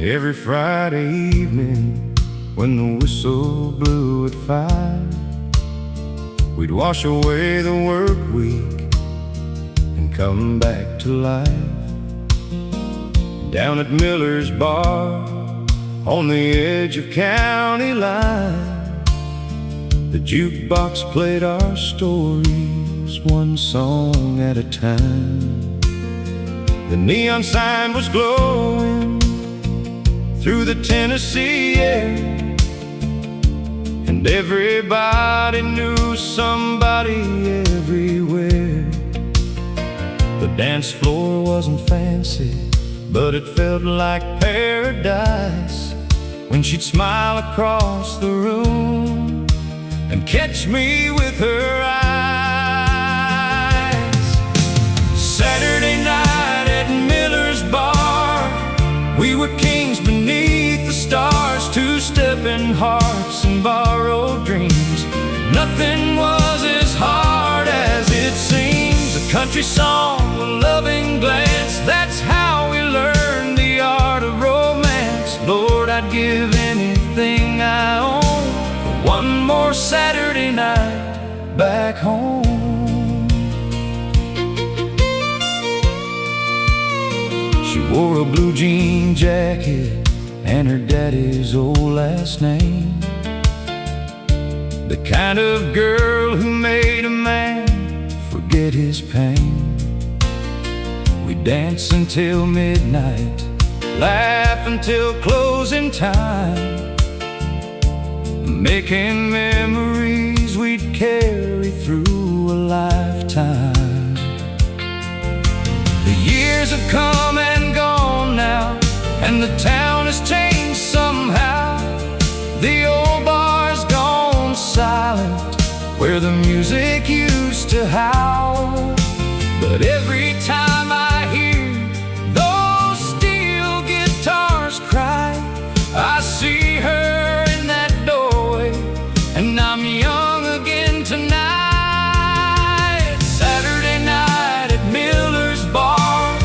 Every Friday evening when the whistle blew at 5, we'd wash away the work week and come back to life. Down at Miller's bar on the edge of county line, the jukebox played our stories, one song at a time. The neon sign was glowing through the Tennessee air, and everybody knew somebody everywhere. The dance floor wasn't fancy, but it felt like paradise when she'd smile across the room and catch me with her eyes. Saturday night at Miller's bar, we were kings beneath the stars, two-stepping hearts and borrowed dreams. Nothing was as hard as it seems. A country song, a loving glance, that's how we learned the art of romance. Lord, I'd give anything I own for one more Saturday night back home. She wore a blue jean jacket and her daddy's old last name, the kind of girl who made a man forget his pain. We dance until midnight, laugh until closing time, making memories we'd carry through a lifetime. The years have come and gone now, and the town has changed somehow. The old bar's gone silent, where the music used to howl. But every time I hear those steel guitars cry, I see her in that doorway, and I'm young again tonight. Saturday night at Miller's bar,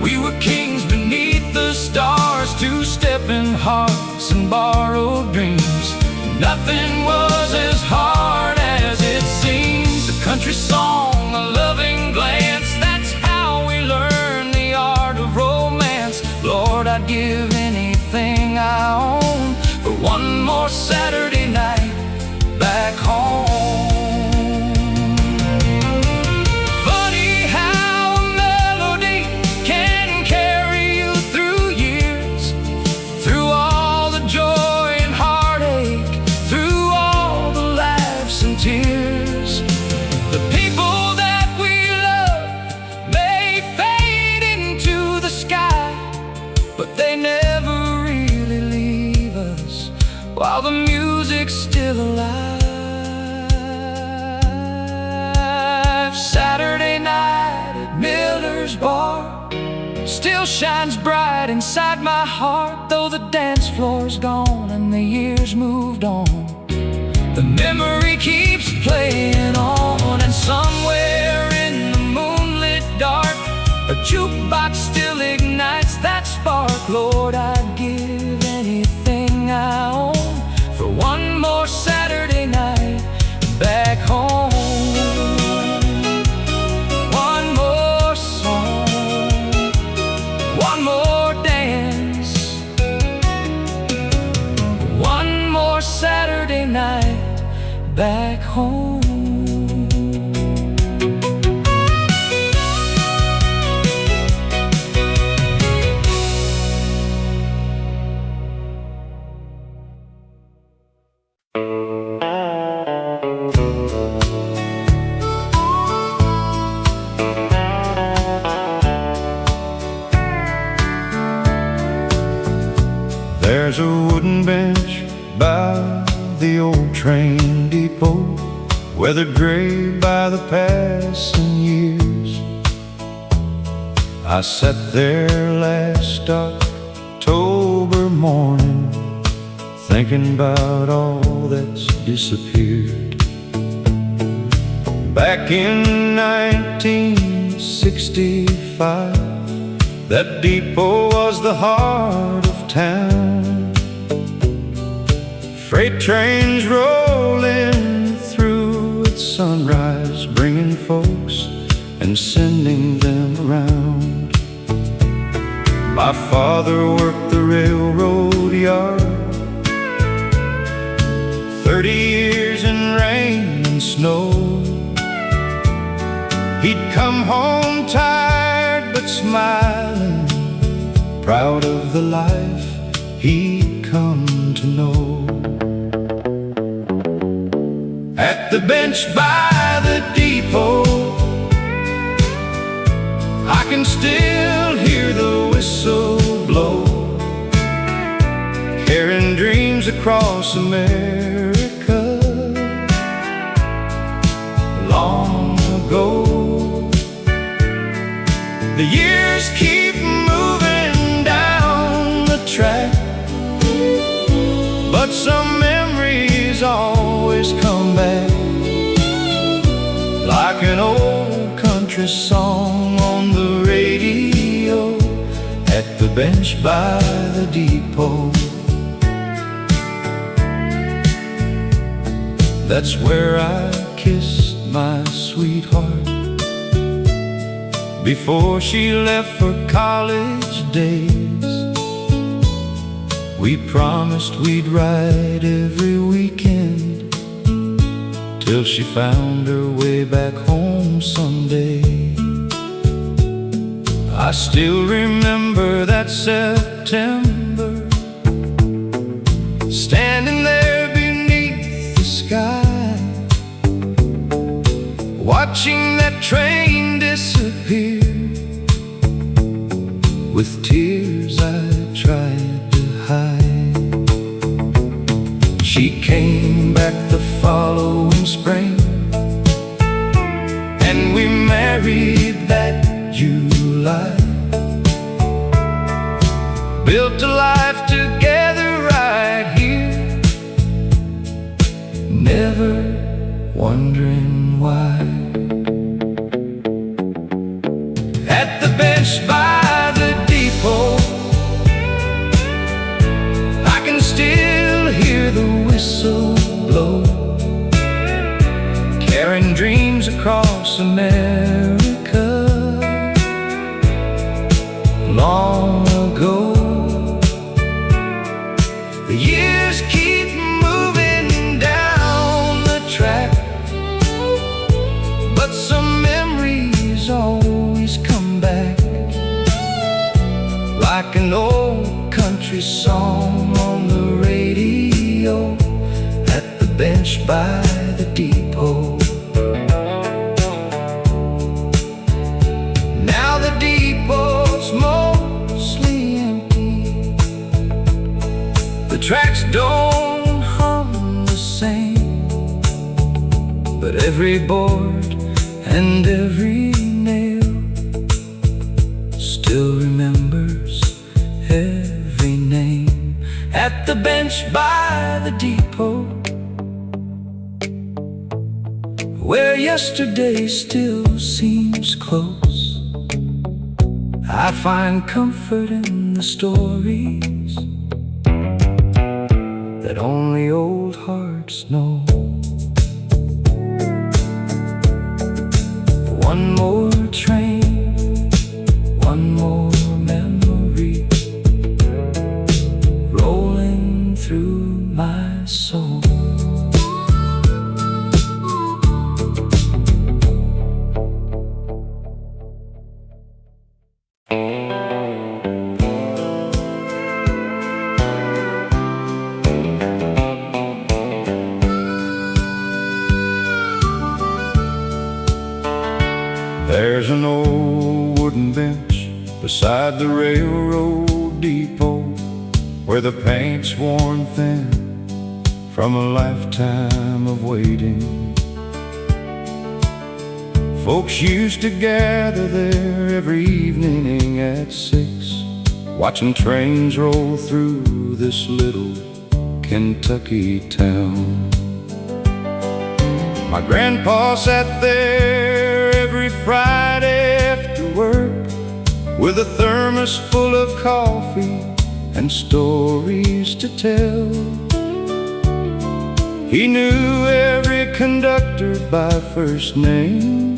we were kings beneath the stars, two-stepping hearts and borrowed dreams. Nothing was as hard as it seems. A country song, a loving glance, that's how we learn the art of romance. Lord, I'd give anything I own for one more Saturday night back home. Funny how a melody can carry you through years, through all the joy and heartache, through all the laughs and tears. The people that we love may fade into the sky, but they never really leave us while the music's still alive. Saturday night at Miller's bar still shines bright inside my heart, though the dance floor's gone and the years moved on. The memory keeps playing on, and somewhere in the moonlit dark, a jukebox still ignites that spark. Lord, I'd give anything I own for one more Saturday night back home. One more song, one more dance, one more Saturday night back home. There's a wooden bench by the old train depot, weathered gray by the passing years. I sat there last October morning, thinking about all that's disappeared. Back in 1965, That depot was the heart of town. Freight trains rolling through at sunrise, bringing folks and sending them around. My father worked the railroad yard, 30 years in rain and snow. He'd come home tired but smiling, proud of the life he'd come to know. At the bench by the depot, I can still hear the whistle blow, carrying dreams across America. Long ago, the years keep moving down the track, but some memories always come back, like an old country song on the radio at the bench by the depot. That's where I kissed my sweetheart before she left for college days. We promised we'd ride every weekend till she found her way back home someday. I still remember that September, standing there beneath the sky, watching that train disappear. With tears I tried to hide. She came back the following spring, and we married that July. Built a life together right here, never wondering why. At the bench by the depot, I can still hear the whistle blow, carrying dreams across America. Long ago, the years keep moving down the track, but some memories always come back, like an old country song on the radio at the bench by the depot. Now the depot's mostly empty, the tracks don't hum the same, but every board and every nail still remembers every name. At the bench by the depot, where yesterday still seems close, I find comfort in the stories that only old hearts know. One more train, one more memory, rolling through my soul. There's an old wooden bench beside the railroad depot, where the paint's worn thin from a lifetime of waiting. Folks used to gather there every evening at 6, watching trains roll through this little Kentucky town. My grandpa sat there every Friday after work, with a thermos full of coffee and stories to tell. He knew every conductor by first name,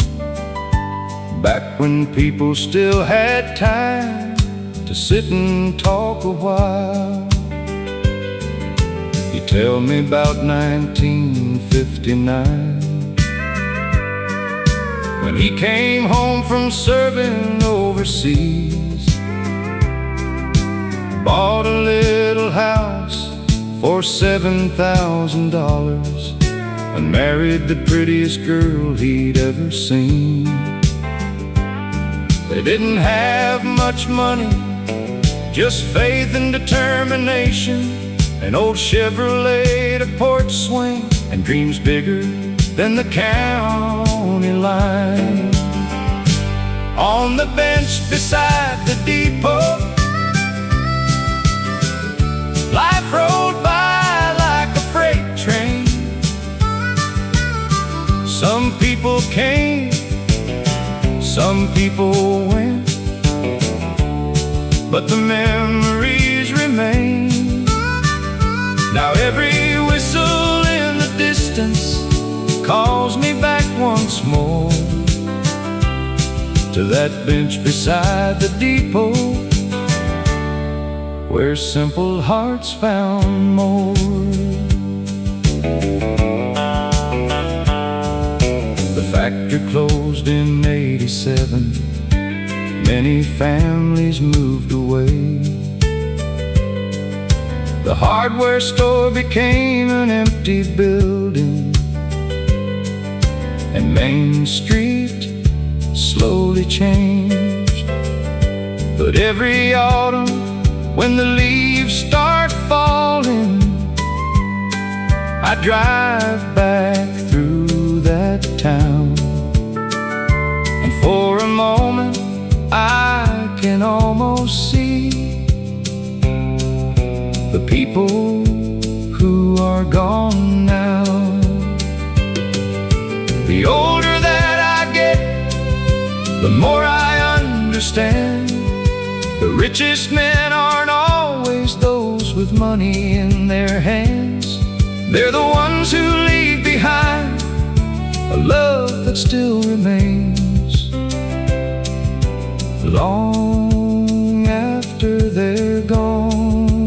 back when people still had time to sit and talk a while. He tell me about 1959, when he came home from serving overseas, bought a little house for $7,000 and married the prettiest girl he'd ever seen. They didn't have much money, just faith and determination, an old Chevrolet to porch swing, and dreams bigger than the county line. On the bench beside the depot, life rolled by like a freight train. Some people came, some people went, but the memories remain. Now every whistle in the distance calls me back once more to that bench beside the depot, where simple hearts found more. The factory closed in '87. Many families moved away. The hardware store became an empty building, and Main Street slowly changed. But every autumn, when the leaves start falling, I drive back through that town, and for a moment I can almost see the people who are gone now. The older that I get, the more I understand. The richest men aren't always those with money in their hands. They're the ones who leave behind a love that still remains long after they're gone.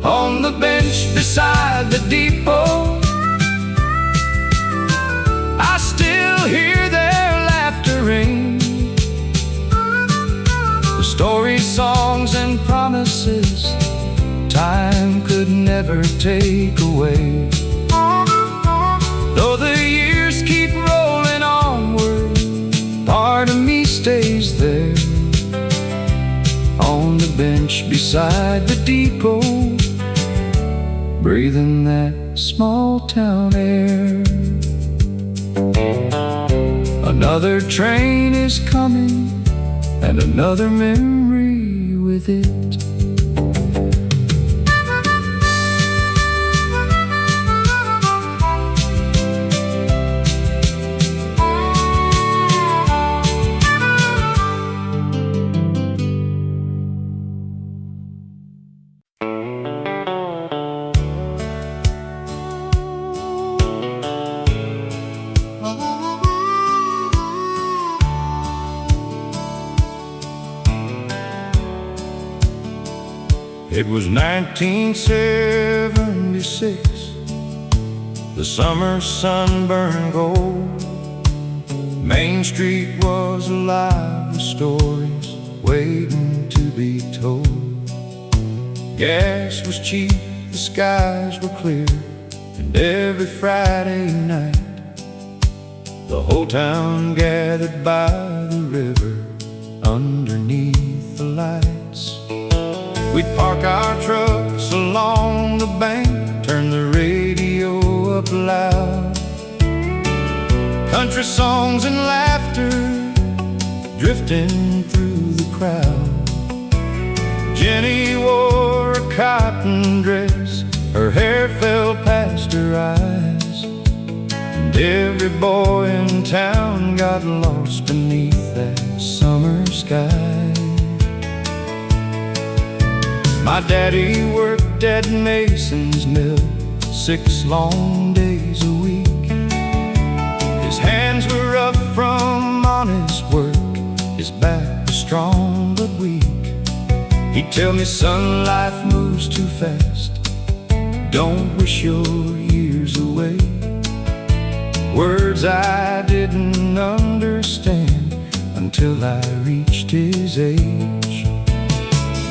On the bench beside the depot, I still hear their laughter ring. The stories, songs, and promises time could never take away. Though the years keep rolling onward, part of me stays there on the bench beside the depot, breathing that small town air. Another train is coming, and another memory with it. It was 1976. The summer sun burned gold. Main Street was alive with stories waiting to be told. Gas was cheap, the skies were clear, and every Friday night the whole town gathered by the river underneath the lights. We'd park our trucks along the bank, turn the radio up loud. Country songs and laughter drifting through the crowd. Jenny wore a cotton dress, her hair fell past her eyes, and every boy in town got lost beneath that summer sky. My daddy worked at Mason's mill 6 long days a week. His hands were rough from honest work, his back was strong but weak. He'd tell me, son, life moves too fast, don't wish your years away. Words I didn't understand until I reached his age.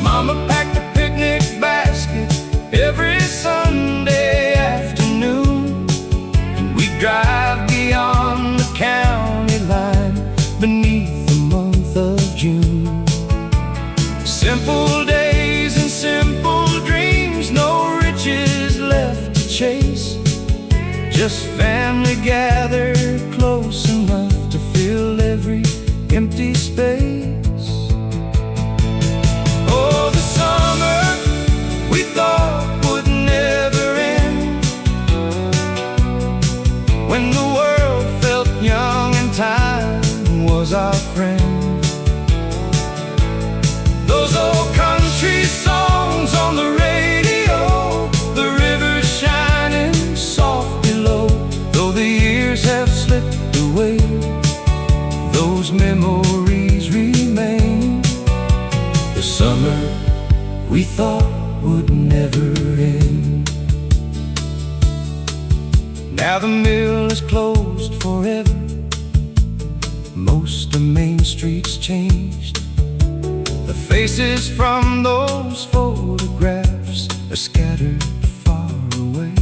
Mama packed a picnic basket every Sunday afternoon, and we'd drive beyond the county line beneath the month of June. Simple days and simple dreams, no riches left to chase, just family gathered close enough to fill every empty space. Oh, the summer we thought would never end, when the world felt young and time was our friend. Those old country songs on the radio, the river shining soft below, though the years have slipped away, those memories remain. The summer we thought would never end. Now the mill is closed forever, most of Main Street's changed. The faces from those photographs are scattered far away.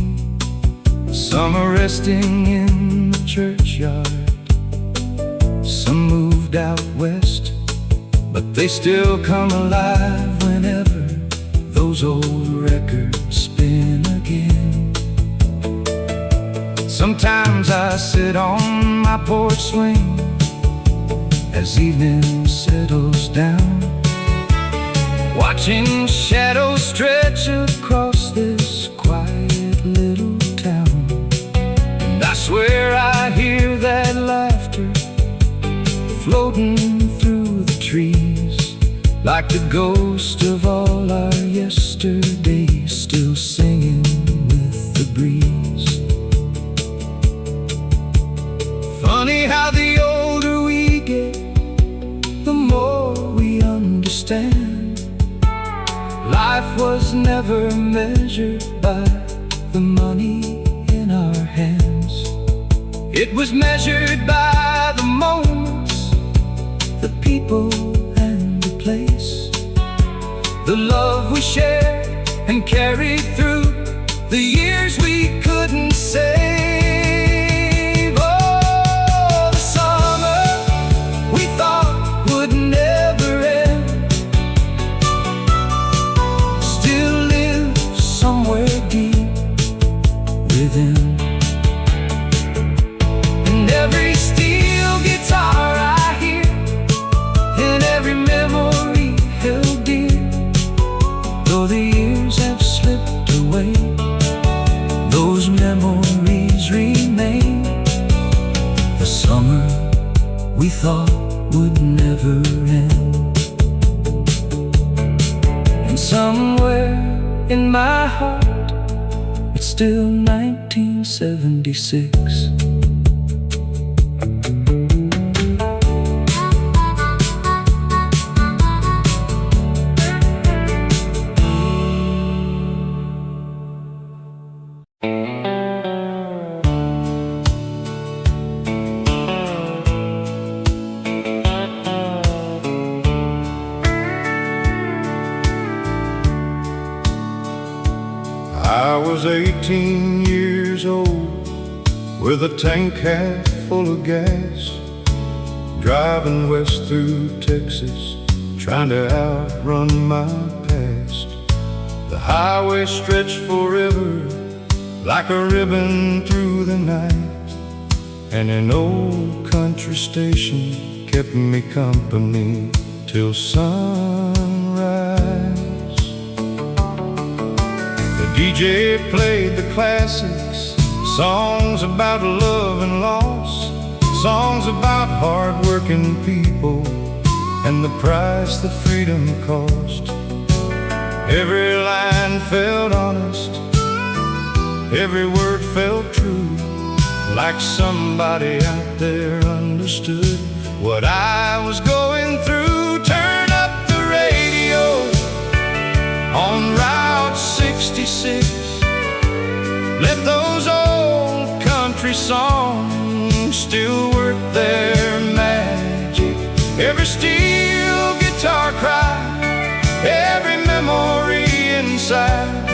Some are resting in the churchyard, some moved out west, but they still come alive whenever those old records spin again. Sometimes I sit on my porch swing as evening settles down, watching shadows stretch across this quiet little town. And I swear I hear that laughter floating through the trees, like the ghost of all our yesterdays still singing with the breeze. Funny how the older we get, the more we understand. Life was never measured by the money in our hands. It was measured by the moments, the people and the place, the love we shared and carried through the years we couldn't save. Oh, the summer we thought would never end still lives somewhere deep within. And every steel guitar I hear, and every memory held dear, though the years have slipped away, those memories remain. The summer we thought would never end. And somewhere in my heart, it's still 1976. I was 18 years old, with a tank half full of gas, driving west through Texas, trying to outrun my past. The highway stretched forever, like a ribbon through the night, and an old country station kept me company till sunrise. The DJ played the classics, songs about love and loss, songs about hard-working people and the price that freedom cost. Every line felt honest, every word felt true, like somebody out there understood what I was going through. Turn up the radio on Route 66. Let those old country songs still work their magic. Every steel guitar cry, every memory inside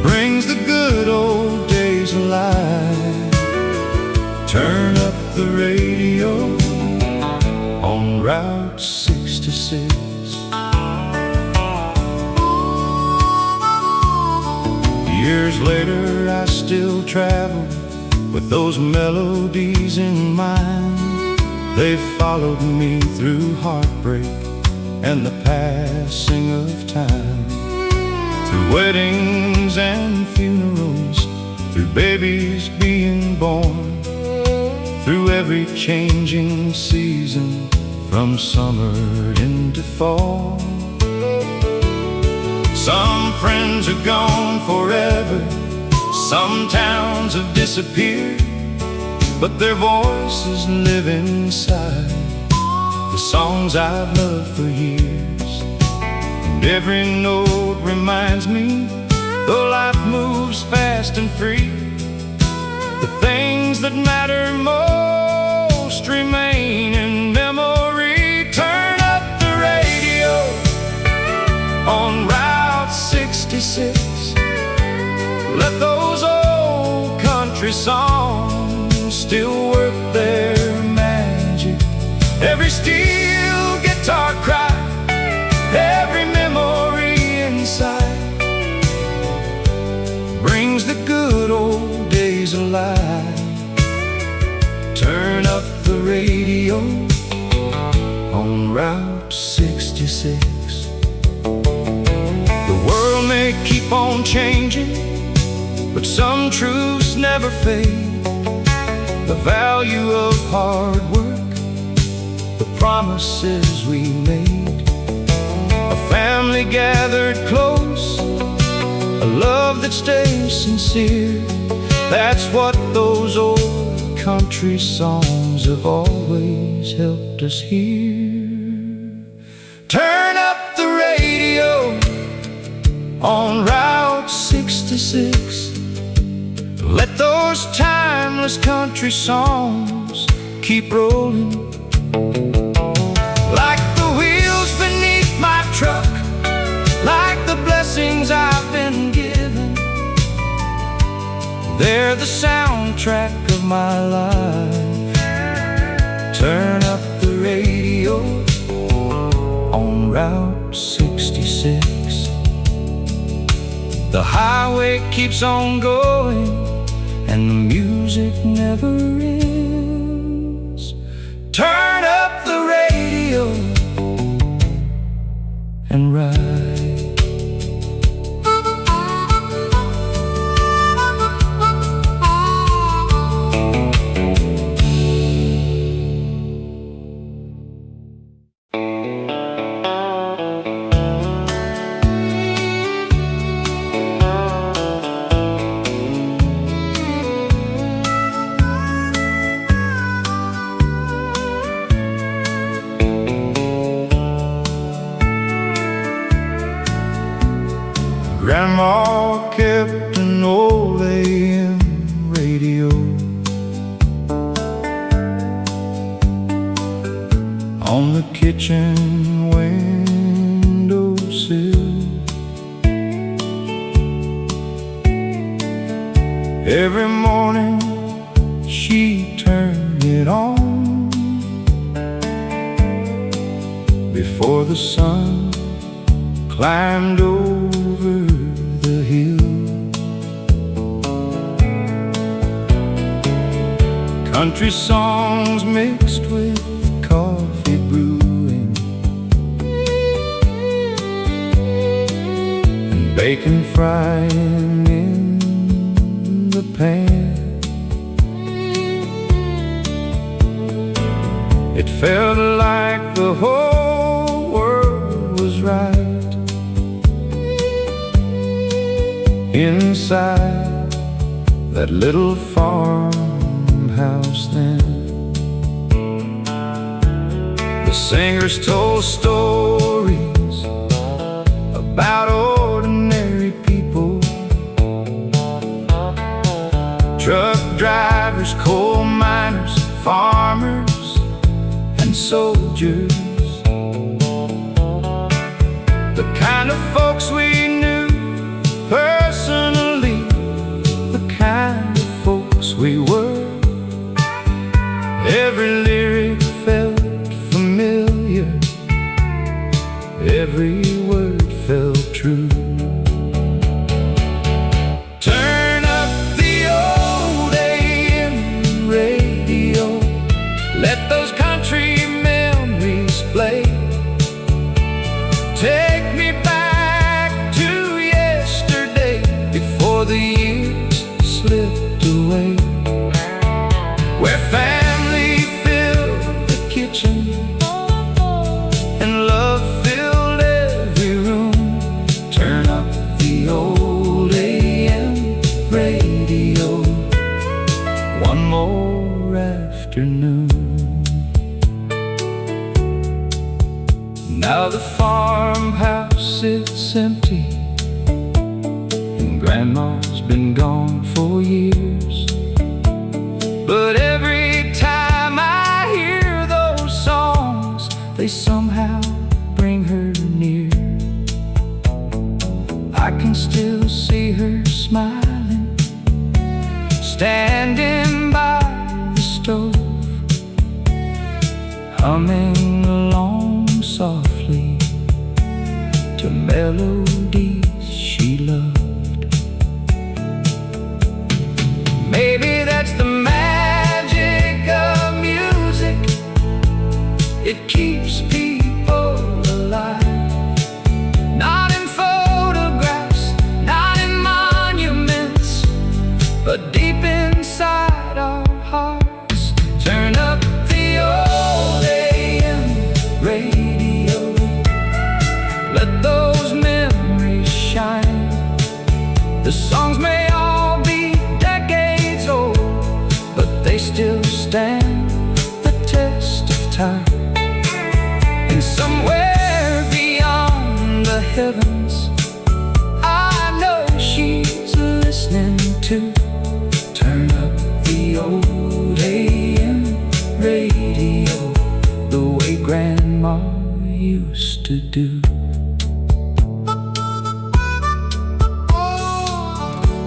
brings the good old days alive. Turn up the radio on Route 66. Years later I still travel with those melodies in mind. They followed me through heartbreak and the passing of time, through weddings and funerals, through babies being born, through every changing season, from summer into fall. Some friends are gone forever, some towns have disappeared, but their voices live inside the songs I've loved for years. And every note reminds me, though life moves fast and free, the things that matter most remain in memory. Turn up the radio on Route 66. Let those old country songs still work their magic. Every steel guitar cry, every memory inside brings the good old days alive. Turn up the radio on Route 66. The world may keep on changing, but some truths never fade. The value of hard work, the promises we made, a family gathered close, a love that stays sincere. That's what those old country songs have always helped us hear. Turn up the radio on Route 66. Let those timeless country songs keep rolling, like the wheels beneath my truck, like the blessings I've been given. They're the soundtrack of my life. Turn up the radio on Route 66. The highway keeps on going, and the music never ends. Turn up the radio and ride. Grandma kept an old AM radio on the kitchen windowsill. Every morning she turned it on before the sun climbed over the hill. Country songs mixed with coffee brewing and bacon frying in the pan. It felt like the whole world was right inside that little farmhouse then. The singers told stories about ordinary people, truck drivers, coal miners, farmers, and soldiers. The kind of folks we knew personally, the kind of folks we were. Every lyric felt familiar, every word felt true. Turn up the old AM radio, let those country memories play. Take me back to yesterday, before the years slipped away, where family filled the kitchen and love filled every room. Turn up the old AM radio one more afternoon. Now the farmhouse sits empty, and Grandma's been gone for years. But every time I hear those songs, they somehow bring her near. I can still see her smiling, standing by the stove, humming along softly to melodies she loved. Maybe that's the magic of music, it keeps people alive. Not in photographs, not in monuments, but deep inside our hearts. Turn up the old AM radio, let those memories shine. The songs may all be decades old, but they still stand the test of time. And somewhere beyond the heavens, I know she's listening too. Turn up the old AM radio, the way Grandma used to do.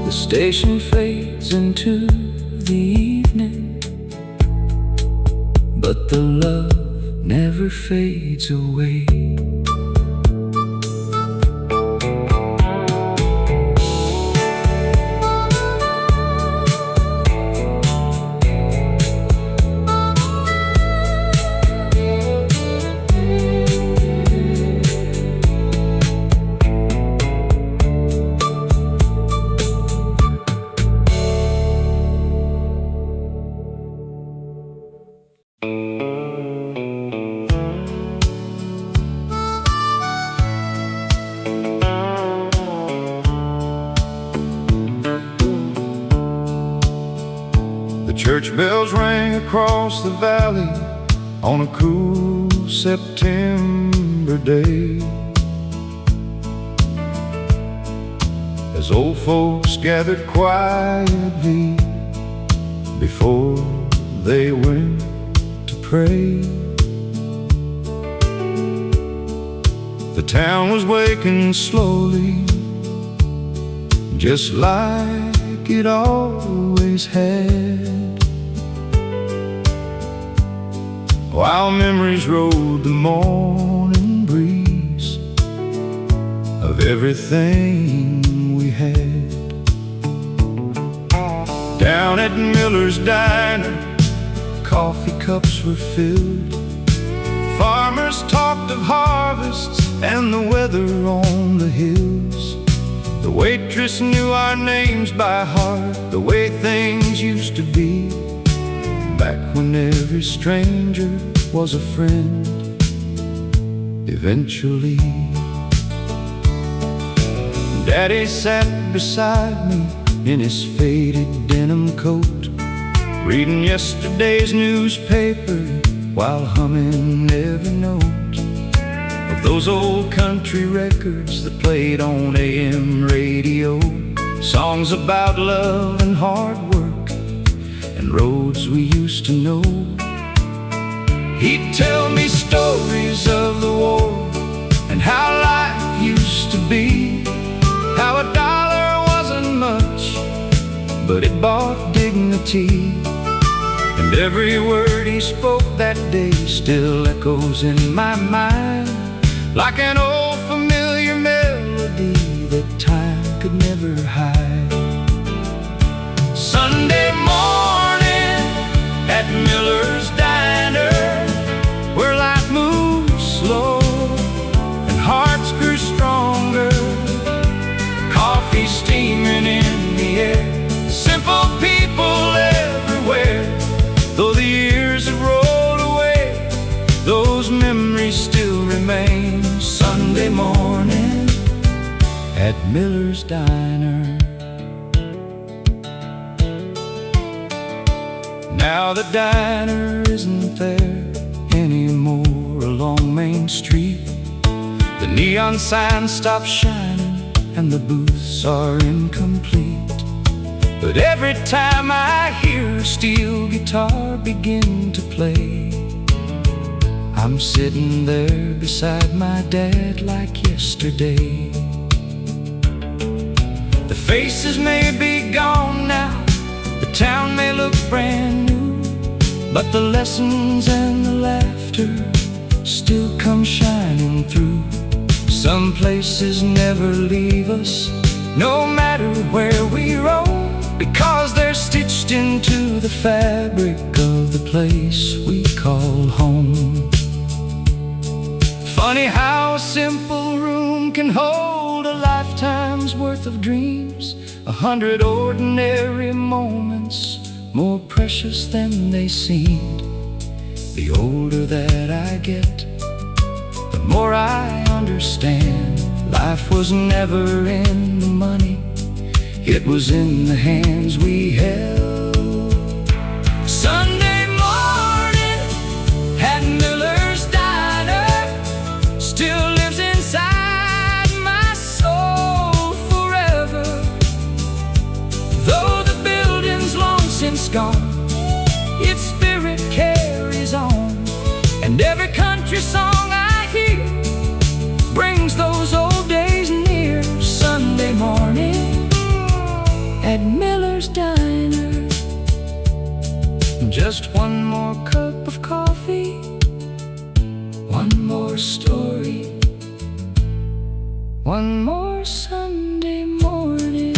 The station fades into the evening, but the love never fades away. Church bells rang across the valley on a cool September day, as old folks gathered quietly before they went to pray. The town was waking slowly, just like it always had, while memories rode the morning breeze of everything we had. Down at Miller's Diner, coffee cups were filled. Farmers talked of harvests and the weather on the hills. The waitress knew our names by heart, the way things used to be, back when every stranger was a friend eventually. Daddy sat beside me in his faded denim coat, reading yesterday's newspaper while humming every note of those old country records that played on AM radio. Songs about love and hard work and roads we used to know. He'd tell me stories of the war and how life used to be, how a dollar wasn't much, but it bought dignity. And every word he spoke that day still echoes in my mind, like an old familiar melody that time could never hide. Sunday morning at Miller's Diner, where life moved slow and hearts grew stronger, coffee steaming in the air, simple people everywhere. Though the years have rolled away, those memories still remain. Sunday morning at Miller's Diner. Now the diner isn't there anymore along Main Street. The neon signs stopped shining and the booths are incomplete. But every time I hear a steel guitar begin to play, I'm sitting there beside my dad like yesterday. The faces may be gone now, the town may look brand new, but the lessons and the laughter still come shining through. Some places never leave us, no matter where we roam, because they're stitched into the fabric of the place we call home. Funny how a simple room can hold a lifetime's worth of dreams, 100 ordinary moments more precious than they seemed. The older that I get, the more I understand. Life was never in the money, it was in the hands we held. Sunday morning at Miller's Diner still lives inside my soul forever. Though the building's long since gone, its spirit carries on, and every country song I hear brings those old days near. Sunday morning at Miller's Diner. Just one more cup of coffee, one more story, one more Sunday morning.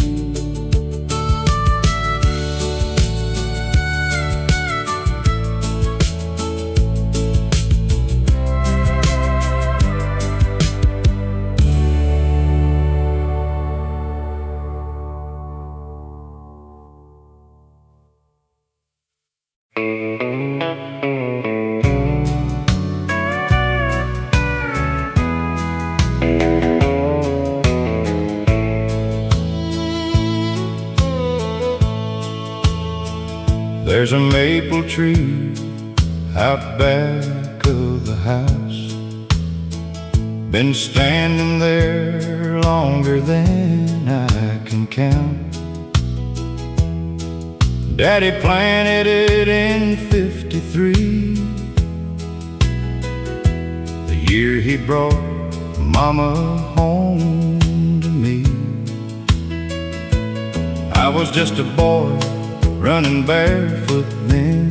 There's a maple tree out back of the house, been standing there longer than I can count. Daddy planted it in '53, the year he brought Mama home to me. I was just a boy running barefoot then,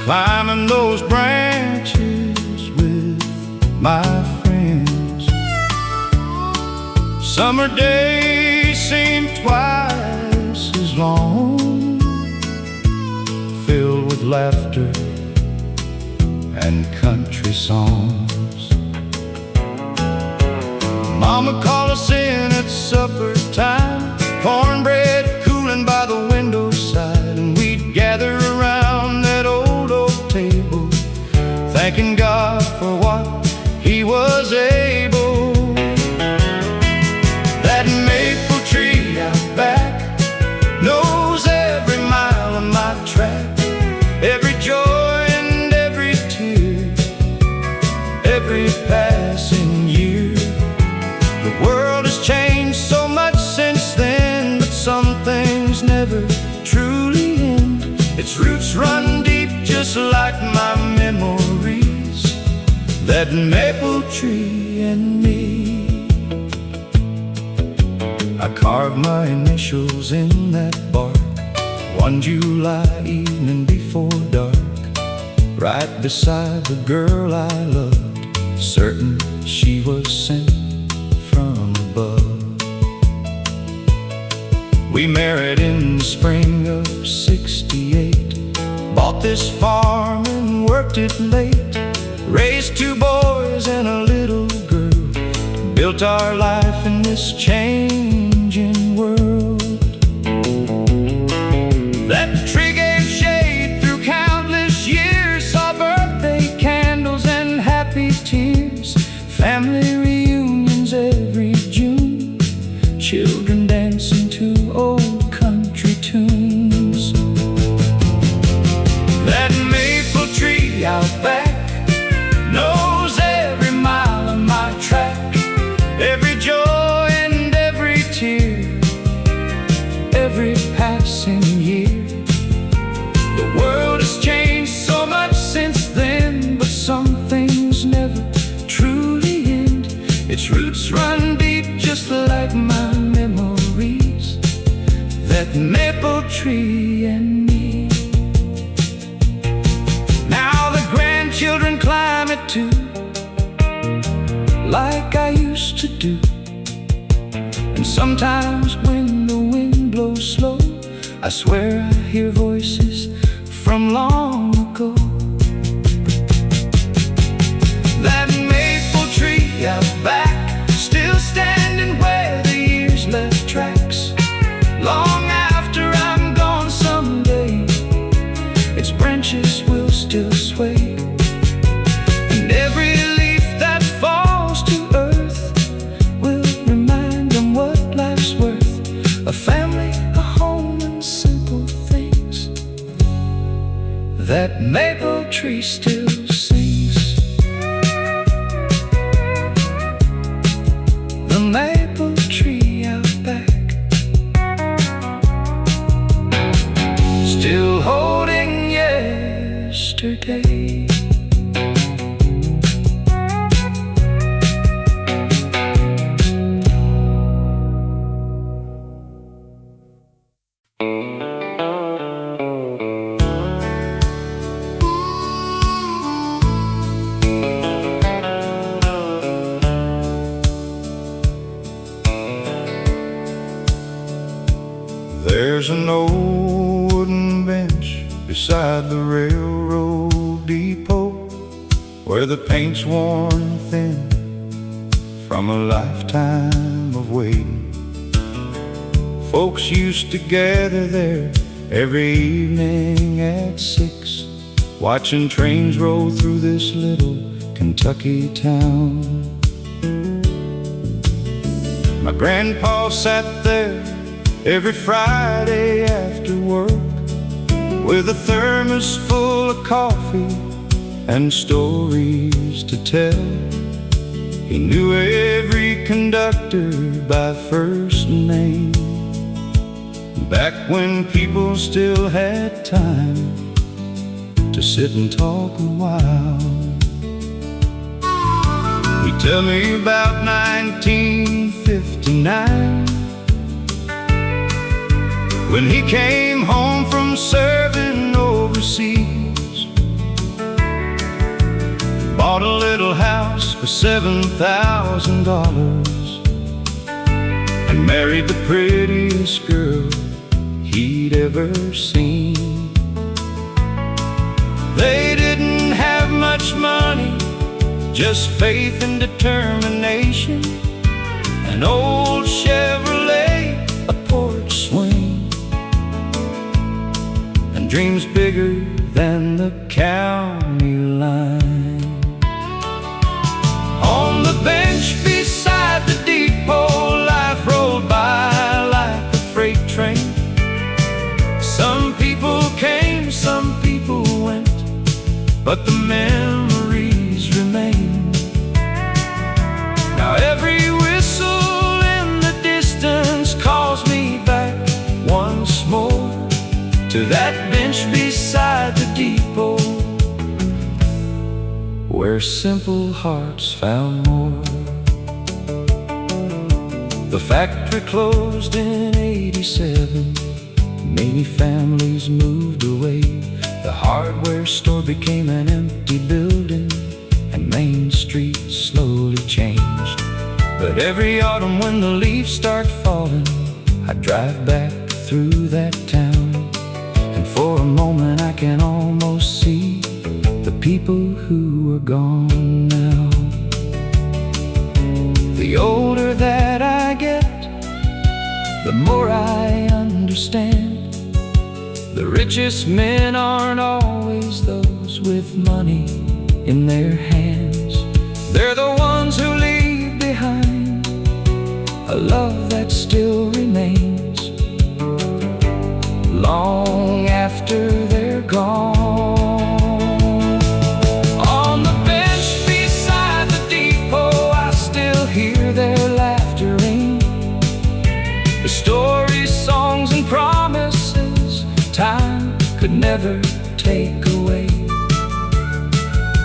climbing those branches with my friends. Summer days seemed twice as long, filled with laughter and country songs. Mama called us in at supper time, cornbread cooling by the window side, and we'd gather around that old oak thanking God for what He was able. That maple tree out back knows every mile of my track, every joy and every tear, every passing year. The world has changed so much since then, but some things never truly end. Its roots run deep just like my memories, that maple tree and me. I carved my initials in that bark one July evening before dark, right beside the girl I loved, certain she was sent from above. We married in the spring of '68, bought this farm and worked it late, raised 2 boys and a little girl, built our life in this changing world. That tree gave shade through countless years, saw birthday candles and happy tears, family reunions every June, children dancing to old country tunes. That maple tree out back knows every mile of my track, every joy and every tear, every passing year. The world has changed so much since then, but some things never truly end. Its roots run deep just like my memories, that maple tree and me. Now the grandchildren climb it too, like I used to do. And sometimes when the wind blows slow, I swear I hear voices from long ago. That maple tree out back, still standing where the years left tracks. Long after I'm gone someday, its branches will still sway, and every leaf that falls to earth will remind them what life's worth. A family, a home, and simple things. That maple tree still sings. The maple tree out back, still holding yesterday. There's an old wooden bench beside the railroad depot, where the paint's worn thin from a lifetime of waiting. Folks used to gather there every evening at 6, watching trains roll through this little Kentucky town. My grandpa sat there every Friday after work, with a thermos full of coffee and stories to tell. He knew every conductor by first name, back when people still had time to sit and talk a while. He tell me about 1959, when he came home from serving overseas, bought a little house for $7,000 and married the prettiest girl he'd ever seen. They didn't have much money, just faith and determination, an old Chevrolet, a porch swing, and dreams bigger than the county line. where simple hearts found more. The factory closed in '87. Many families moved away. The hardware store became an empty building, and Main Street slowly changed. But every autumn when the leaves start falling, I drive back through that town, and for a moment I can almost see the people who are gone now. The older that I get, the more I understand. The richest men aren't always those with money in their hands. They're the ones who leave behind a love that still remains long after they're gone. On the bench beside the depot, I still hear their laughter ring. The stories, songs, and promises time could never take away.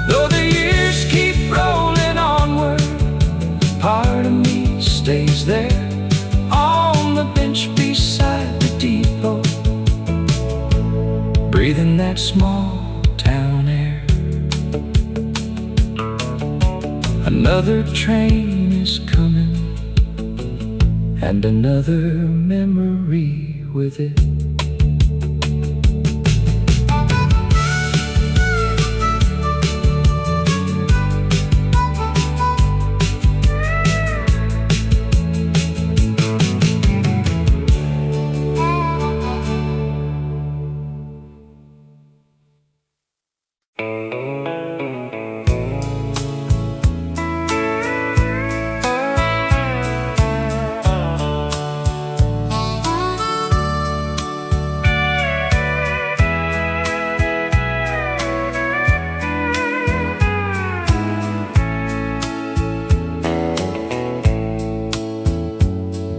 Though the years keep rolling onward, part of me stays there on the bench beside the depot, breathing that small town air. Another train is coming, and another memory with it.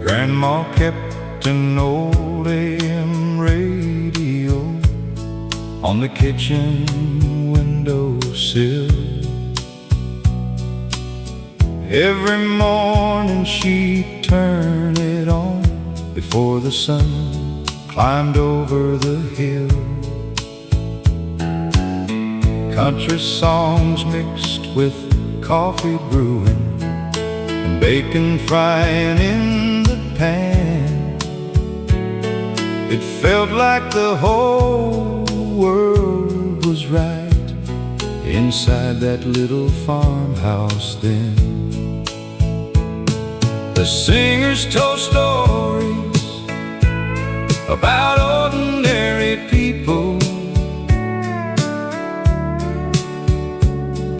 Grandma kept an old AM radio on the kitchen windowsill. Every morning she'd turn it on before the sun climbed over the hill. Country songs mixed with coffee brewing and bacon frying in the pan. It felt like the whole world was right inside that little farmhouse then. The singers told stories about ordinary people,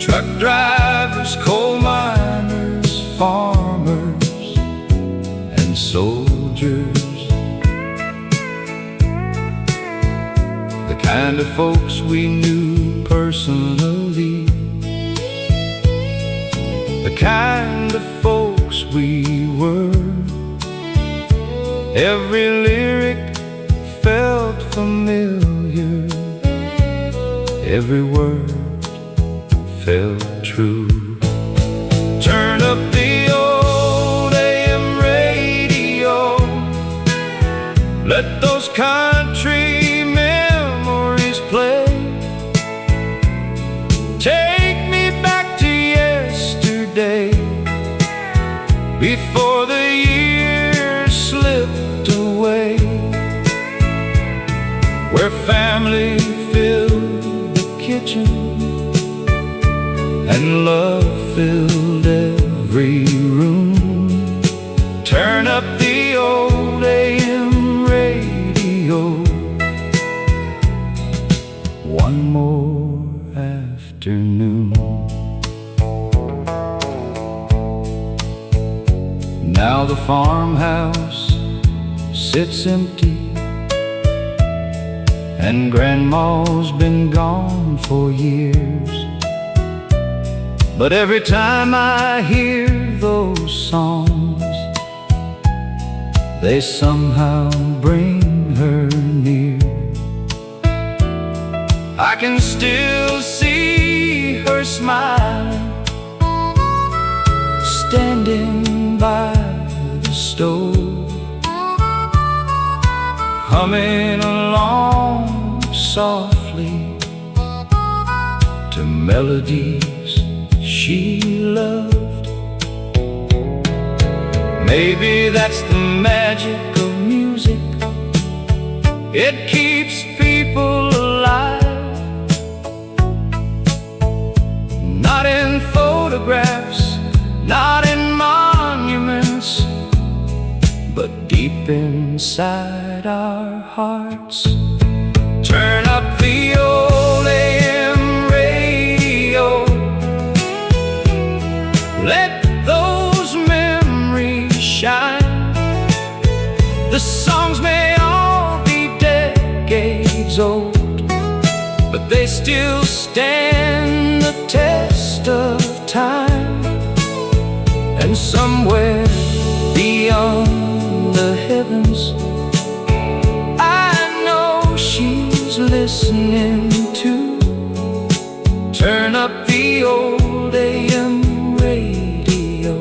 truck drivers, coal miners, farmers, and soldiers. The kind of folks we knew personally, the kind of folks we were. Every lyric felt familiar, every word felt true. Turn up the old AM radio, let those country memories play. Take me back to yesterday, before the years slipped away, where family filled the kitchen and love filled every room. Turn up the old AM radio, one more afternoon. Now the farmhouse sits empty, and Grandma's been gone for years. But every time I hear those songs, they somehow bring her near. I can still see her smiling, standing by the stove, humming along softly to melodies she loved. Maybe that's the magic of music. It keeps people alive, not in photographs, not in monuments, but deep inside our hearts. Turn up the old AM radio, let those memories shine. The songs may all be decades old, but they still stand the test of time. And somewhere beyond the heavens, I know she's listening too. Turn up the old AM radio,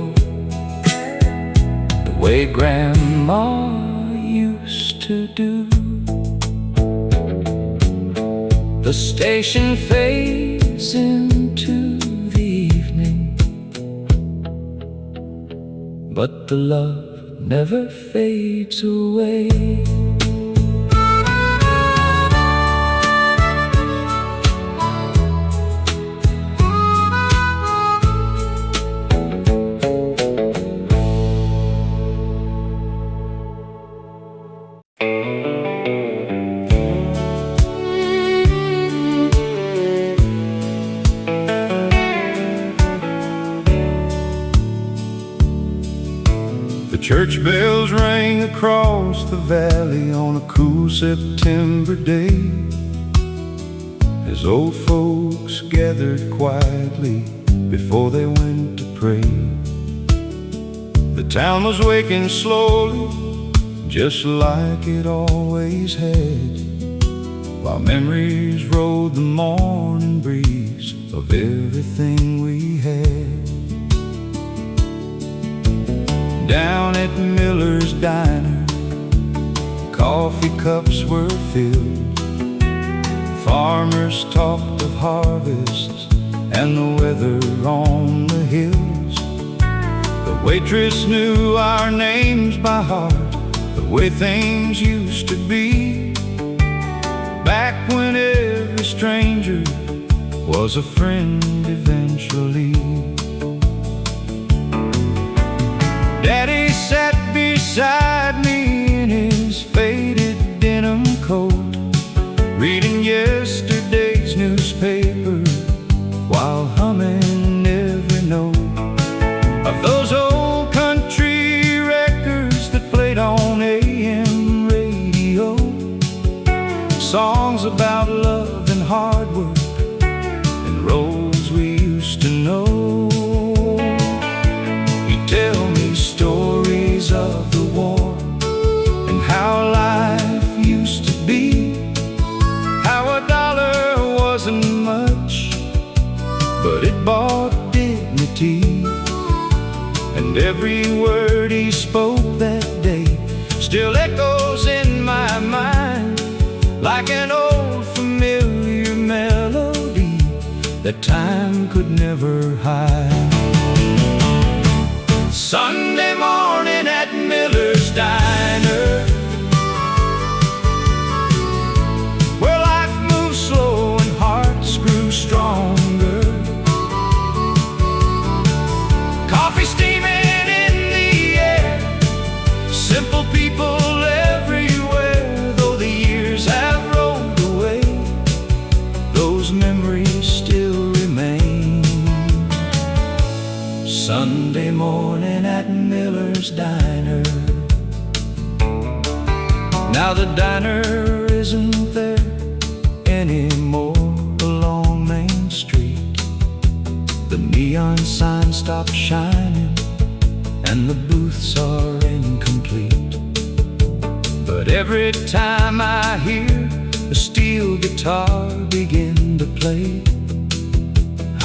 the way Grandma used to do. The station fades into the evening, but the love never fades away. Church bells rang across the valley on a cool September day, as old folks gathered quietly before they went to pray. The town was waking slowly, just like it always had, while memories rode the morning breeze of everything we had. Down at Miller's Diner, coffee cups were filled. Farmers talked of harvests and the weather on the hills. The waitress knew our names by heart, the way things used to be, back when every stranger was a friend eventually. Daddy sat beside me in his faded denim coat, reading yesterday's newspaper while humming every note of those old country records that played on AM radio. Songs about love and hard work and roads we used to know. He'd tell me stories of the war and how life used to be, how a dollar wasn't much, but it bought dignity. And every word he spoke that day still echoes in my mind, like an old familiar melody that time could never hide. Sunday morning at Miller's Diner, where life moved slow and hearts grew stronger. Coffee steaming in the air, simple people everywhere. Though the years have rolled away, those memories still remain. Sunday morning at Miller's Diner. Now the diner isn't there anymore along Main Street. The neon sign stopped shining and the booths are incomplete. But every time I hear a steel guitar begin to play,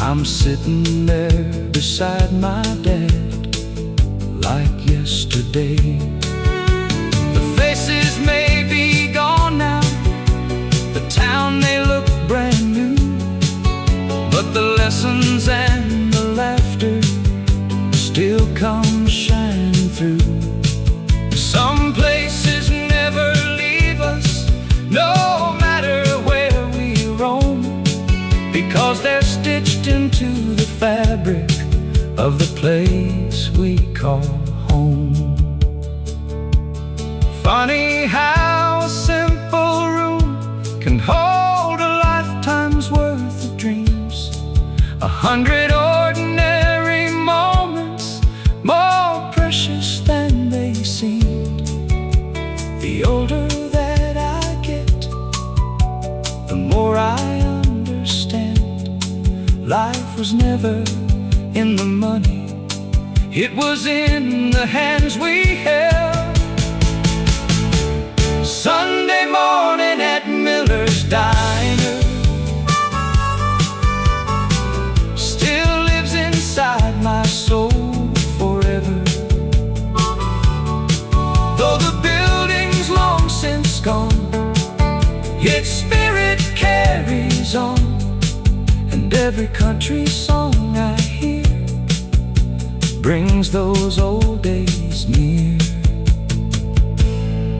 I'm sitting there beside my dad like yesterday. The faces may be gone now, the town may look brand new, but the lessons and the laughter still come shining through. Some places never leave us, no matter where we roam, because they're stitched into the fabric of the place we call home. Funny how a simple room can hold a lifetime's worth of dreams, 100 ordinary moments more precious than they seemed. The older that I get, the more I understand. Life was never in the money, it was in the hands we held. Sunday morning at Miller's Diner still lives inside my soul forever. Though the building's long since gone, its spirit carries on, and every country song I hear brings those old days near.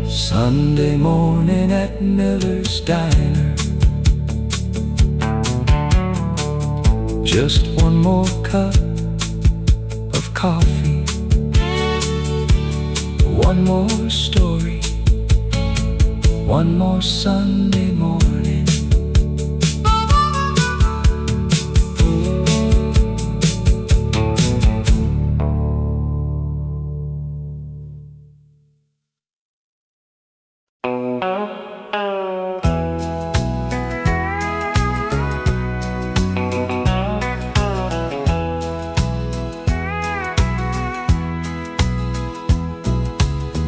Sunday morning at Miller's Diner, just one more cup of coffee, one more story, one more Sunday morning.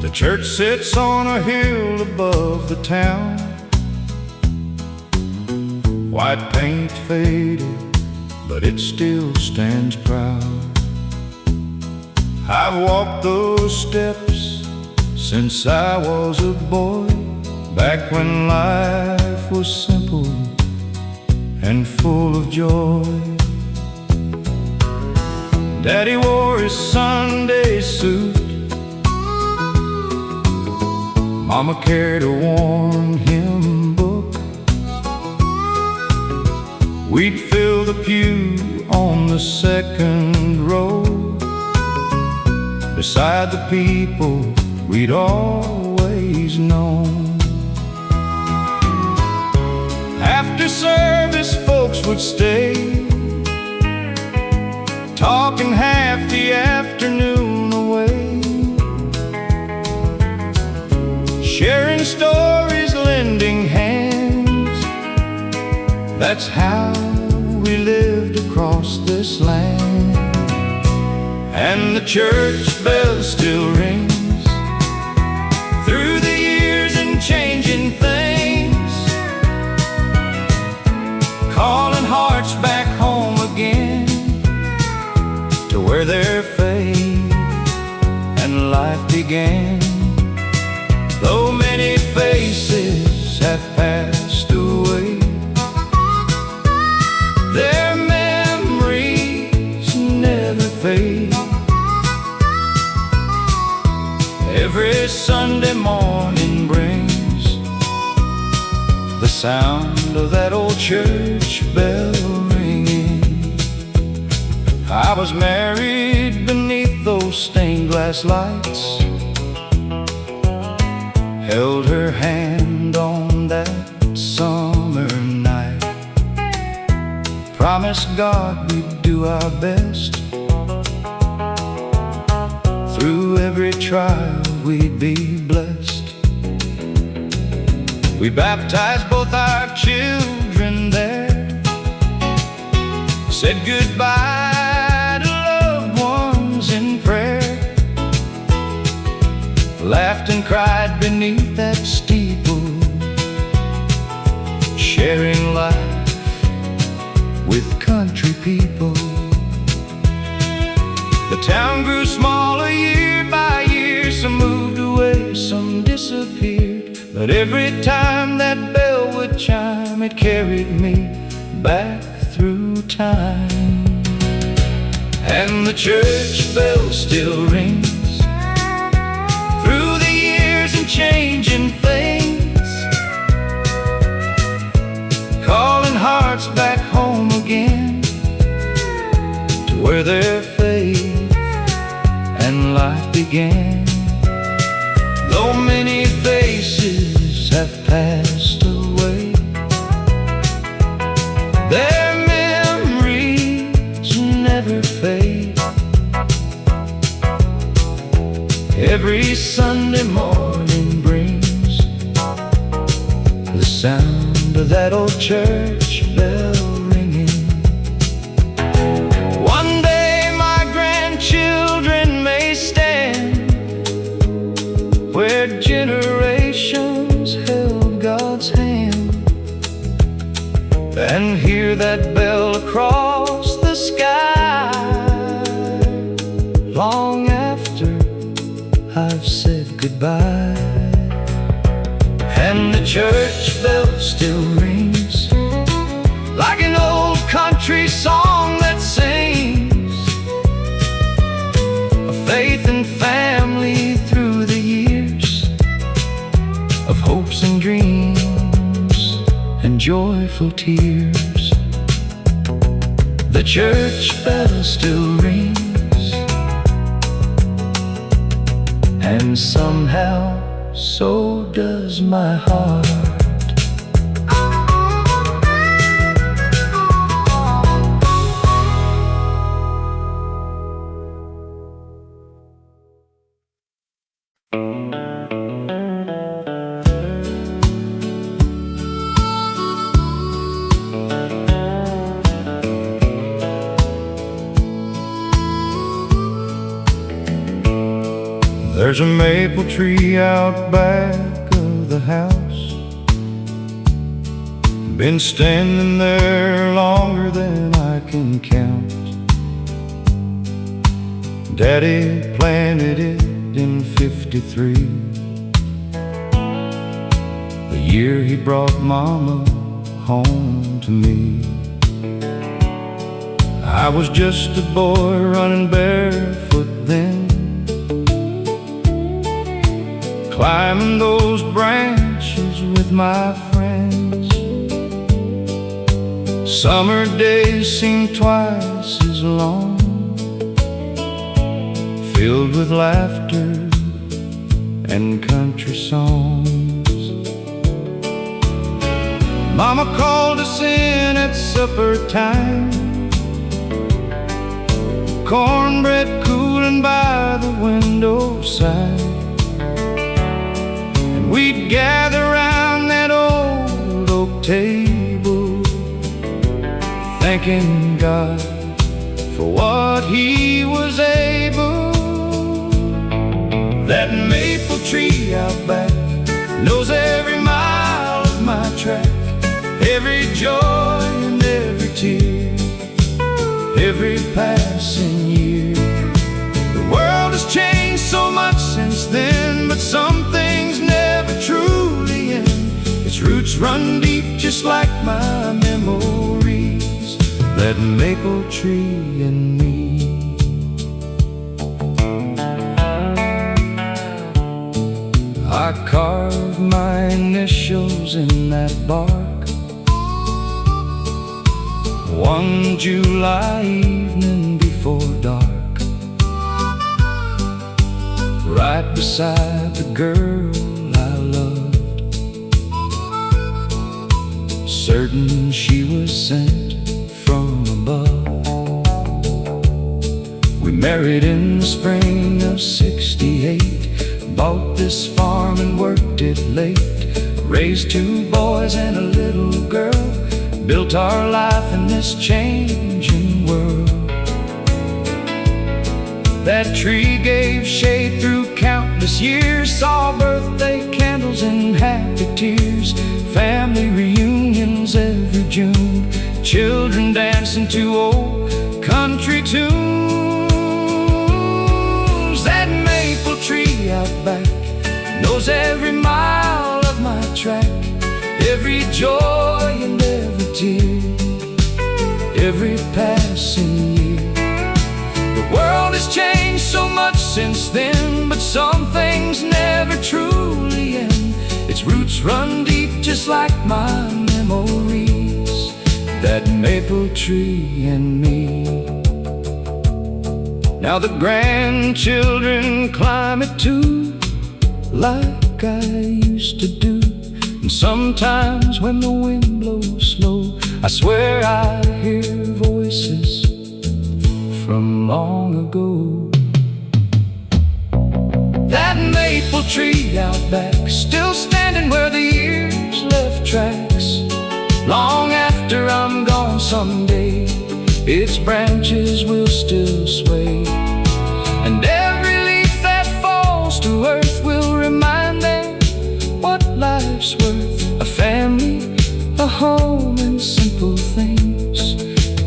The church sits on a hill above the town, white paint faded, but it still stands proud. I've walked those steps since I was a boy, back when life was simple and full of joy. Daddy wore his Sunday suit, Mama carried a warm hymn book. We'd fill the pew on the second row, beside the people we'd always known. After service, folks would stay, talking half the afternoon away, sharing stories, lending hands. That's how we lived across this land. And the church bell still rings through the years and changing things, calling hearts back home again to where their faith and life began. Though many faces have passed away, their memories never fade. Every Sunday morning brings the sound of that old church bell ringing. I was married beneath those stained glass lights, held her hand on that summer night, promised God we'd do our best. Through every trial we'd be blessed. We baptized both our children there, said goodbye to loved ones in prayer, laughed and cried beneath that steeple, sharing life with country people. town grew smaller year by year. Some moved away, some disappeared, but every time that bell would chime, it carried me back through time. And the church bell still rings through the years and changing things, calling hearts back home again to where their faith and life began. Though many faces have passed away, their memories never fade. Every Sunday morning brings the sound of that old church bell ringing. One day my grandchildren may stand where generations held God's hand, and hear that bell across the sky long after I've said goodbye. And the church bell still rings like an old country song that sings of faith and family through the years, of hopes and dreams and joyful tears. The church bell still rings, and somehow so does my heart. There's a maple tree out back of the house, been standing there longer than I can count. Daddy planted it in '53, the year he brought Mama home to me. I was just a boy running barefoot then, climbing those branches with my friends. Summer days seemed twice as long, filled with laughter and country songs. Mama called us in at supper time, cornbread cooling by the window side. We'd gather round that old oak table, thanking God for what He was able. That maple tree out back knows every mile of my track, every joy and every tear, every passing year. The world has changed so much since then, but some things never truly end. Its roots run deep just like my memories, that maple tree and me. I carved my initials in that bark one July evening before dark, right beside the girl I loved, certain she was sent from above. We married in the spring of '68, bought this farm and worked it late, raised 2 boys and a little girl, built our life in this changing world. That tree gave shade through countless years, saw birthday candles and happy tears, family reunions every June, children dancing to old country tunes. out back, knows every mile of my track, every joy and every tear, every passing year. The world has changed so much since then, but some things never truly end. Its roots run deep just like my memories, that maple tree and me. Now the grandchildren climb it too, like I used to do. And sometimes when the wind blows slow, I swear I hear voices from long ago. That maple tree out back, still standing where the years left tracks. Long after I'm gone someday, its branches will still sway, and every leaf that falls to earth will remind them what life's worth. A family, a home, and simple things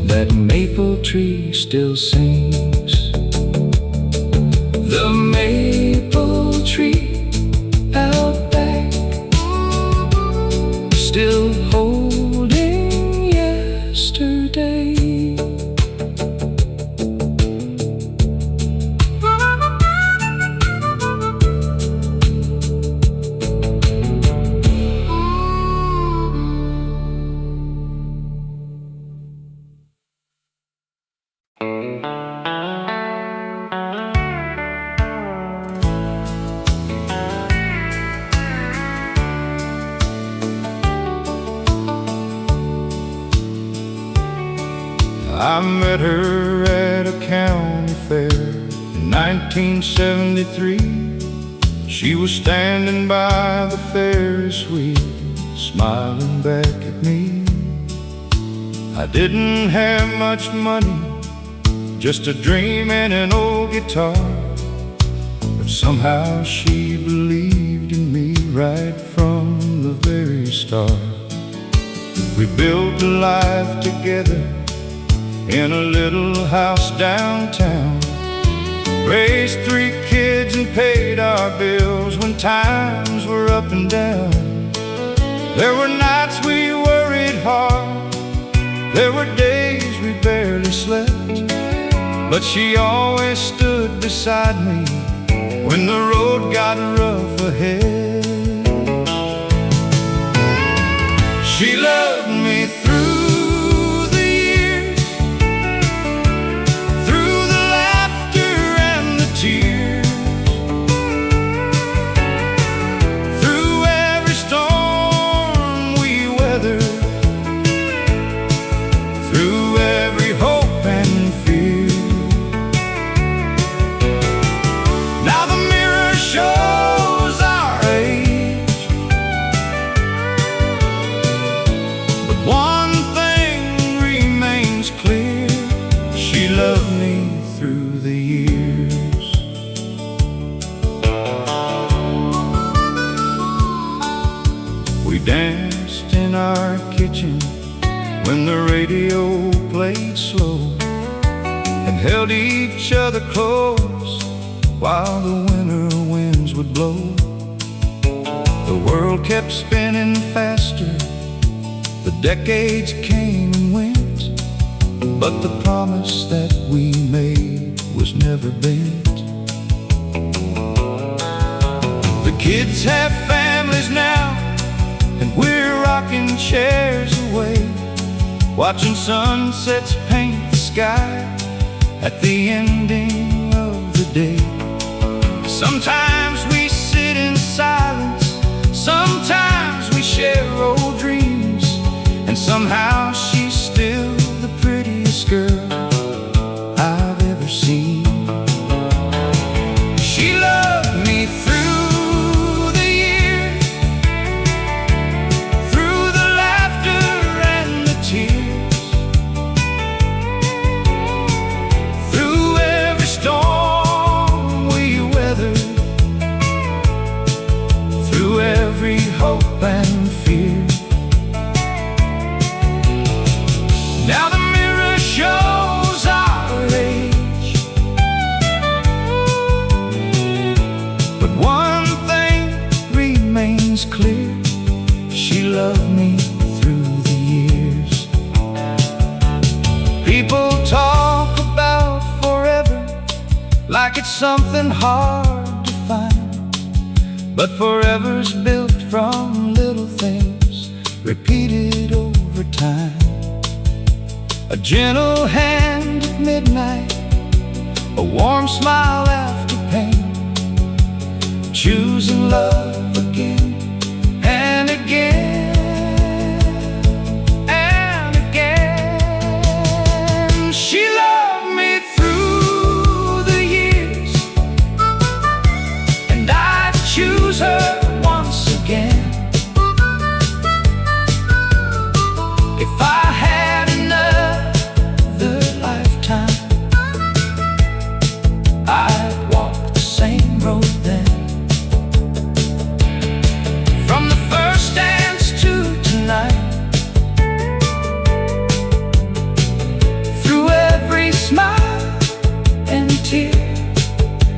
that maple tree still sings. The maple tree out back, still holding yesterday. I met her at a county fair in 1973. She was standing by the Ferris wheel, smiling back at me. I didn't have much money, just a dream and an old guitar, but somehow she believed in me right from the very start. We built a life together in a little house downtown, raised 3 kids and paid our bills when times were up and down. There were nights we worried hard, there were days we barely slept, but she always stood beside me when the road got rough ahead. She loved me through tears, through every storm we weathered, through every hope and fear. Now the mirror shows our age, but one thing remains clear: she loved me through the years. We danced in our kitchen when the radio played slow, and held each other close while the winter winds would blow. The world kept spinning faster, the decades came and went, but the promise that we made was never bent. The kids have families now, and we're rocking chairs away, watching sunsets paint the sky at the ending of the day. Sometimes we sit in silence, sometimes we share old dreams, and somehow she's still the prettiest girl I've ever seen. She loved me through like it's something hard to find, but forever's built from little things repeated over time. A gentle hand at midnight, a warm smile after pain, choosing love again and again and again. She loved me through the years, and I'd choose her once again. If I had another lifetime, I'd walk the same road then. From the first dance to tonight, through every smile and tear,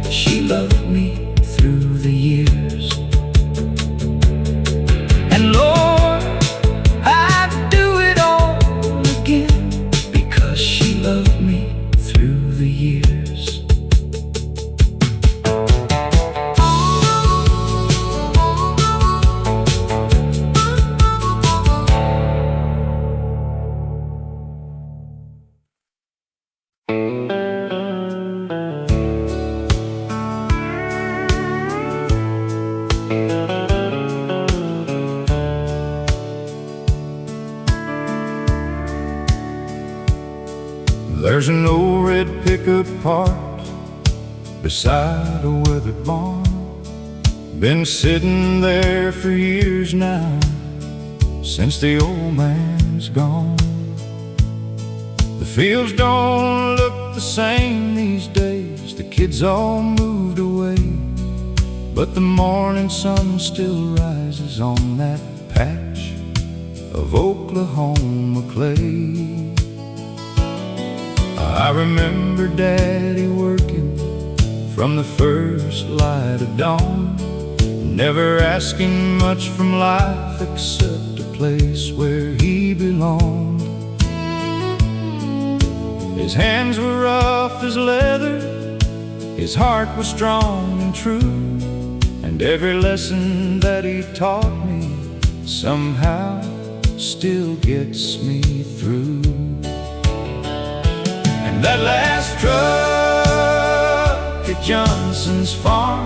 she loved me through the years. And Lord, I'd do it all again, because she loved me through the years. There's an old red pickup parked beside a weathered barn. Been sitting there for years now, since the old man's gone. The fields don't look the same these days, the kids all moved away, but the morning sun still rises on that patch of Oklahoma clay. I remember Daddy working from the first light of dawn, never asking much from life except a place where he belonged. His hands were rough as leather, his heart was strong and true, and every lesson that he taught me somehow still gets me through. And that last truck at Johnson's farm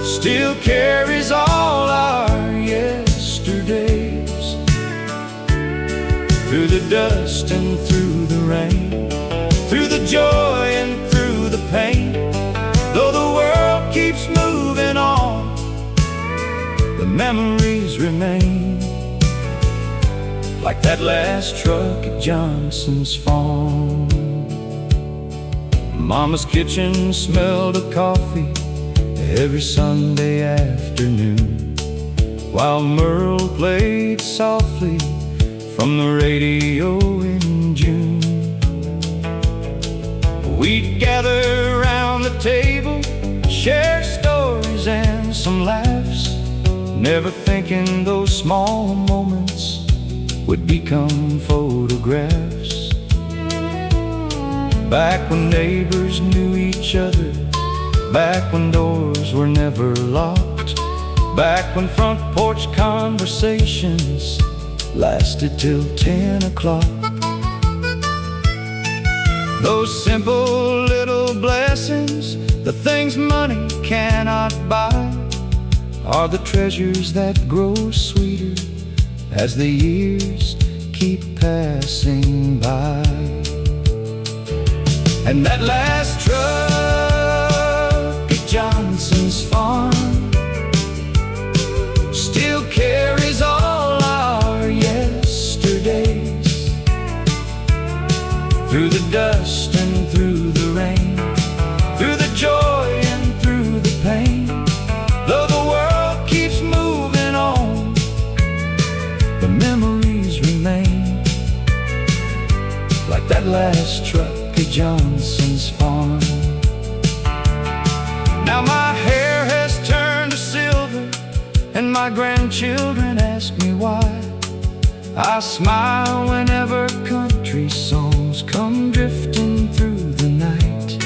still carries all our yesterdays, through the dust and through the rain, through the joy and through the pain. Though the world keeps moving on, the memories remain, like that last truck at Johnson's farm. Mama's kitchen smelled of coffee every Sunday afternoon, while Merle played softly from the radio in June. We'd gather around the table, share stories and some laughs, never thinking those small moments would become photographs. Back when neighbors knew each other, back when doors were never locked, back when front porch conversations lasted till 10 o'clock. Those simple little blessings, the things money cannot buy, are the treasures that grow sweeter as the years keep passing by. And that last truck at Johnson's farm still carries all our yesterdays, through the dust and through the rain, through the joy and through the pain. Though the world keeps moving on, the memories remain, like that last truck at Johnson's farm. Now my hair has turned to silver, and my grandchildren ask me why. I smile whenever country songs come drifting through the night.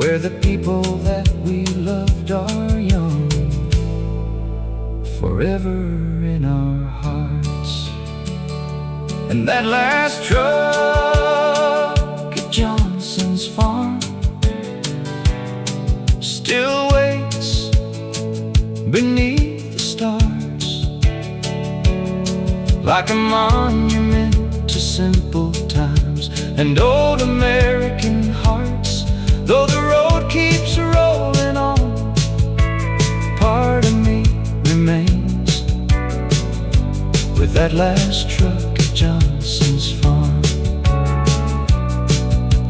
where the people that we loved are young, forever in our hearts. And that last truck at Johnson's farm still waits beneath the stars, like a monument to simple times and old American hearts. Though the road keeps rolling on, part of me remains with that last truck at Johnson's farm.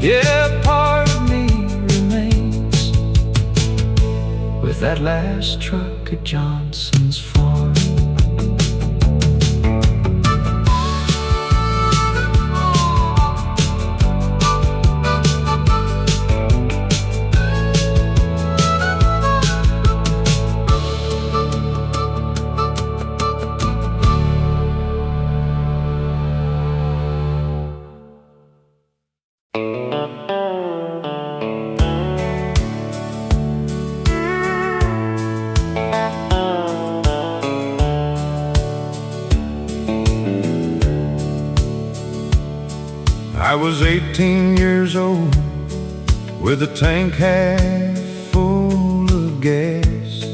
Yeah, part of me remains with that last truck at Johnson's farm. I was 18 years old with a tank half full of gas,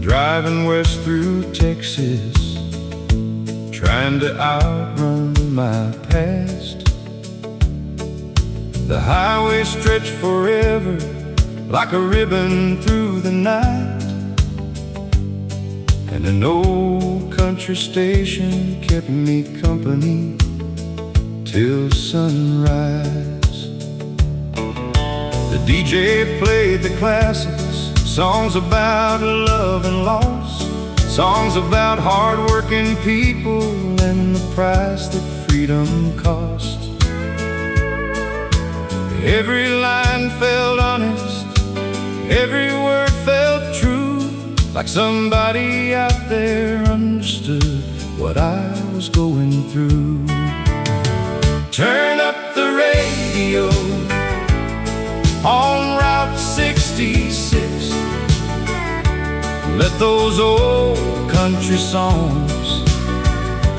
driving west through Texas, trying to outrun my past. The highway stretched forever like a ribbon through the night, and an old country station kept me company till sunrise. The DJ played the classics, songs about love and loss, songs about hard-working people and the price that freedom cost. Every line felt honest, every word felt true, like somebody out there understood what I was going through. Turn up the radio on Route 66. Let those old country songs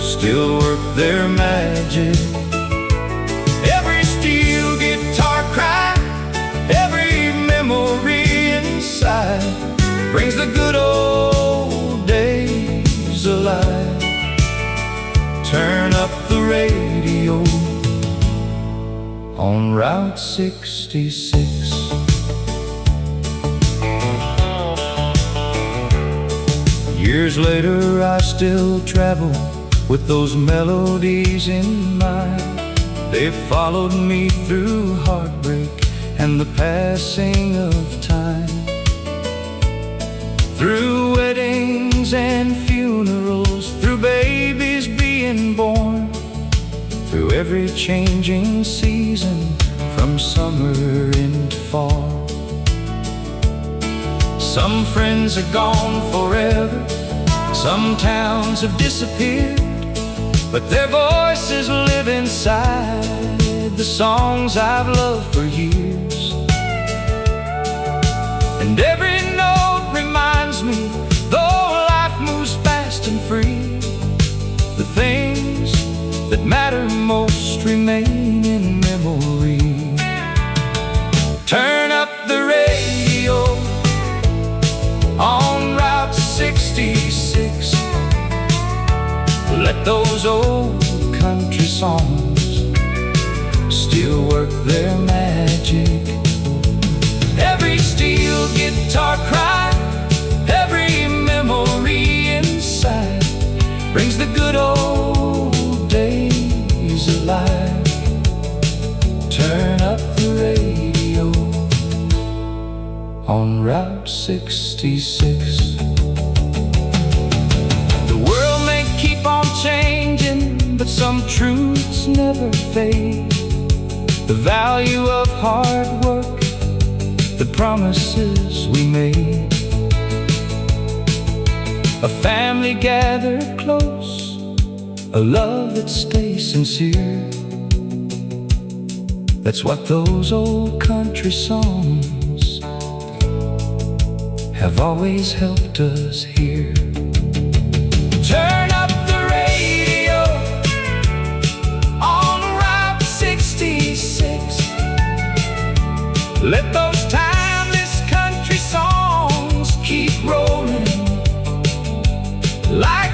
still work their magic. Every steel guitar cry, every memory inside brings the good old days alive. Turn up the radio on Route 66. Years later I still travel with those melodies in mind. They followed me through heartbreak and the passing of time, through weddings and funerals, through babies being born, through every changing season from summer into fall. Some friends are gone forever, some towns have disappeared, but their voices live inside the songs I've loved for years. And every note reminds me, though life moves fast and free, the things that matter most remain in memory. Turn up the radio on Route 66. Let those old country songs still work their magic. Every steel guitar cry, every memory inside brings the good old days alive. Turn up the radio on Route 66. The world may keep on changing, but some truths never fade. The value of hard work, the promises we made, a family gathered close, a love that stays sincere, That's what those old country songs have always helped us hear. Turn up the radio on Route 66. Let those timeless country songs keep rolling like